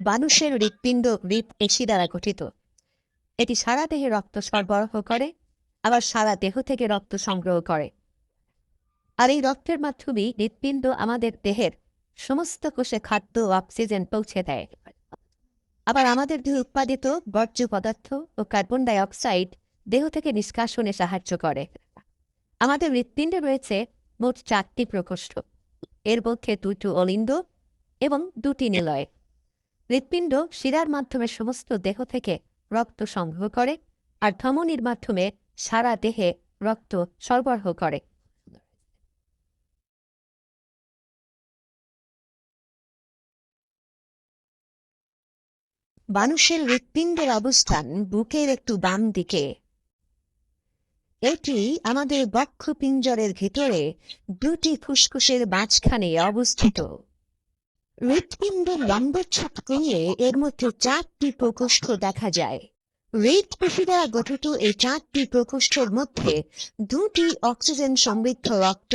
মানুষের হৃৎপিণ্ড পেশি দ্বারা গঠিত। এটি সারা দেহে রক্ত সরবরাহ করে, আবার সারা দেহ থেকে রক্ত সংগ্রহ করে। আর এই রক্তের মাধ্যমেই হৃৎপিণ্ড আমাদের দেহের সমস্ত কোষে খাদ্য ও অক্সিজেন পৌঁছে দেয়। আবার আমাদের দেহে উৎপাদিত বর্জ্য পদার্থ ও কার্বন ডাই অক্সাইড দেহ থেকে নিষ্কাশনে সাহায্য করে। আমাদের হৃৎপিণ্ডে রয়েছে মোট 4টি প্রকোষ্ঠ, এর মধ্যে 2টি অলিন্দ এবং 2টি নিলয়। হৃৎপিণ্ড শিরার মাধ্যমে সমস্ত দেহ থেকে রক্ত সংগ্রহ করে আর ধমনির মাধ্যমে সারা দেহে রক্ত সরবরাহ করে। মানুষের হৃৎপিণ্ডের অবস্থান বুকের একটু বাম দিকে। এটি আমাদের বক্ষপিঞ্জরের ভিতরে 2টি ফুসফুসের মাঝখানে অবস্থিত। হৃৎপিণ্ড লম্বচ্ছাপ করলে এর মধ্যে 4টি প্রকোষ্ঠ দেখা যায়। হৃৎপেশি দ্বারা গঠিত এই 4টি প্রকোষ্ঠের মধ্যে 2টি অক্সিজেন সমৃদ্ধ রক্ত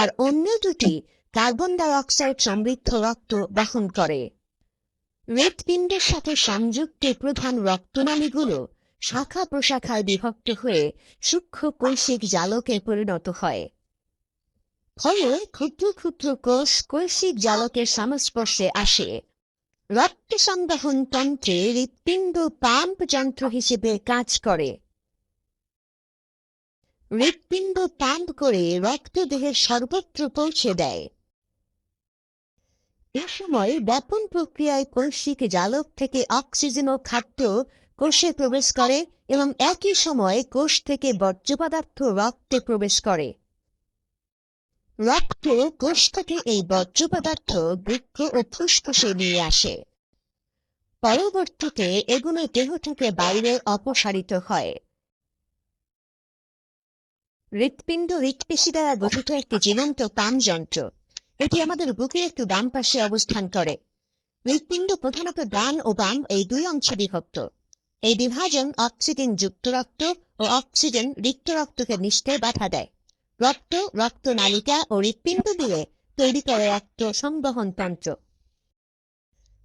আর অন্য 2টি কার্বন ডাই অক্সাইড সমৃদ্ধ রক্ত বহন করে। হৃৎপিণ্ডের সাথে সংযুক্ত প্রধান রক্তনালীগুলো শাখা প্রশাখায় বিভক্ত হয়ে সূক্ষ্ম কৈশিক জালকে পরিণত হয়। ফলে ক্ষুদ্র ক্ষুদ্র কোষ কৈশিক জালকের সংস্পর্শে আসে। রক্ত সংবহন তন্ত্রে হৃৎপিণ্ড পাম্প যন্ত্র হিসেবে কাজ করে। হৃৎপিণ্ড পাম্প করে রক্ত দেহের সর্বত্র পৌঁছে দেয়। এ সময় ব্যাপন প্রক্রিয়ায় কৈশিক জালক থেকে অক্সিজেন ও খাদ্য কোষে প্রবেশ করে এবং একই সময়ে কোষ থেকে বর্জ্য পদার্থ রক্তে প্রবেশ করে। রক্ত কোষ থেকে এই বর্জ্য পদার্থ বৃক্ক ও ফুসফুসে নিয়ে আসে। পরবর্তীতে এগুলো দেহ থেকে বাইরে অপসারিত হয়। হৃৎপিণ্ড হৃৎপেশি দ্বারা গঠিত একটি জীবন্ত পাম্প যন্ত্র। এটি আমাদের বুকের একটু বাম পাশে অবস্থান করে। হৃৎপিণ্ড প্রধানত ডান ও বাম এই 2 অংশে বিভক্ত। এই বিভাজন অক্সিজেন যুক্ত রক্ত ও অক্সিজেন রিক্ত রক্তকে মিশতে বাধা দেয়। রক্ত রক্তনালিকা ও হৃৎপিণ্ড দিয়ে তৈরি করে রক্ত সংবহন তন্ত্র।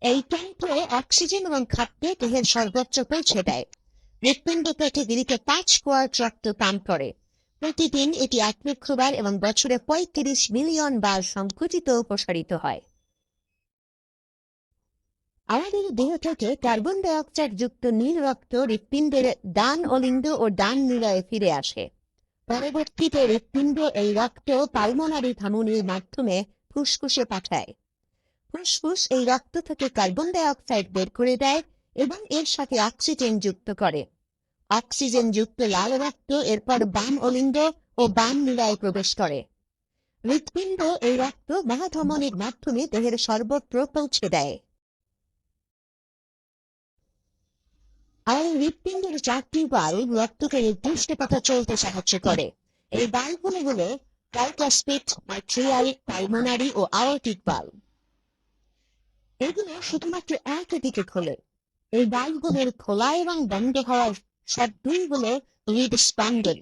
এই তন্ত্র অক্সিজেন এবং খাদ্য দেহের সর্বোচ্চ পৌঁছে দেয়। হৃৎপিণ্ড প্রতিদিনকে 5 কোয়ার্ট রক্ত পাম্প করে। প্রতিদিন এটি 1 লক্ষ বার এবং বছরে 35 মিলিয়ন বার সংকুচিত ও প্রসারিত হয়। আমাদের দেহ থেকে কার্বন ডাই অক্সাইড যুক্ত নীল রক্ত হৃৎপিণ্ডের ডান অলিন্দ ও ডান নিলয়ে ফিরে আসে। পরবর্তীতে হৃৎপিণ্ড এই রক্ত পালমোনারি ধমনির মাধ্যমে ফুসফুসে পাঠায়। ফুসফুস এই রক্ত থেকে কার্বন ডাই অক্সাইড বের করে দেয় এবং এর সাথে অক্সিজেন যুক্ত করে। অক্সিজেন যুক্ত লাল রক্ত এরপর বাম অলিন্দ ও বাম নিলয়ে প্রবেশ করে। হৃৎপিণ্ড এই রক্ত মহাধমনির মাধ্যমে দেহের সর্বত্র পৌঁছে দেয়। আর হৃৎপিণ্ডের 4টি বাল্ব রক্তকে নির্দিষ্ট পথে চলতে সাহায্য করে। এই বাল্বগুলো হলো ট্রাইকাসপিড, মাইট্রিয়াল, পালমোনারি ও আওর্টিক বাল্ব। এগুলো শুধুমাত্র এক দিকে খোলে। এই বাল্বগুলোর খোলা এবং বন্ধ হওয়ার শব্দই হলো হৃদস্পন্দন।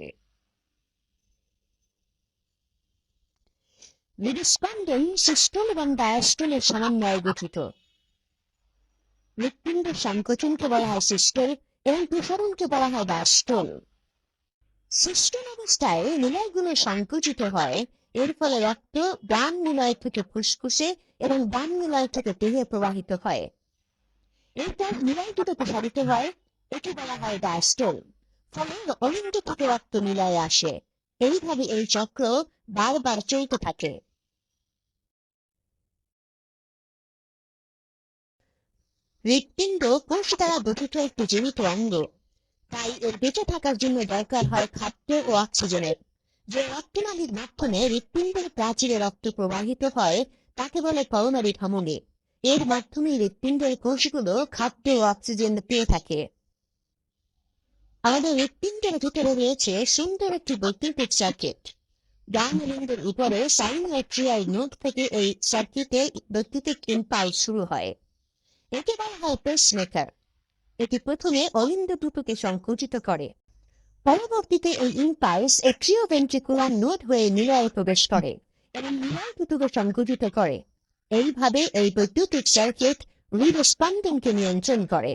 হৃদস্পন্দন সিস্টল এবং ডায়াস্টলের সমন্বয়ে গঠিত। হৃৎপিণ্ডের সংকোচনকে বলা হয় সিস্টল এবং প্রসারণকে বলা হয় ডায়াস্টল। সিস্টল অবস্থায় নিলয়গুলো সংকুচিত হয়। এর ফলে রক্ত ডান নিলয় থেকে ফুসফুসে এবং বাম নিলয় থেকে দেহে প্রবাহিত হয়। এরপর নিলয় দুটো প্রসারিত হয়, একে বলা হয় ডায়াস্টল। ফলে অলিন্দ থেকে রক্ত নিলয়ে আসে। এইভাবে এই চক্র বারবার চলতে থাকে। হৃৎপিণ্ড কোষ দ্বারা গঠিত একটি জীবিত অঙ্গ, তাই এর বেঁচে থাকার জন্য দরকার হয় খাদ্য ও অক্সিজেনের। যে রক্তনালীর মাধ্যমে হৃৎপিণ্ডের প্রাচীরে রক্ত প্রবাহিত হয় তাকে বলে করোনারি ধমনী। এর মাধ্যমে হৃৎপিণ্ডের কোষগুলো খাদ্য ও অক্সিজেন পেয়ে থাকে। আমাদের হৃৎপিণ্ডের ভিতরে রয়েছে সুন্দর একটি বৈদ্যুতিক সার্কিট। ডান অলিন্দের উপরে সাইনোয়াট্রিয়াল নোড থেকে এই সার্কিটে বৈদ্যুতিক ইম্পালস শুরু হয়। একে বলা হয় পেসমেকার। এটি প্রথমে অলিন্দ দুটোকে সংকুচিত করে। পরবর্তীতে এই ইম্পালস এট্রিওভেন্ট্রিকুলার নোড হয়ে নিলয়ে প্রবেশ করে এবং নিলয় দুটোকে সংকুচিত করে। এইভাবে এই বৈদ্যুতিক সার্কিট হৃদস্পন্দনকে নিয়ন্ত্রণ করে।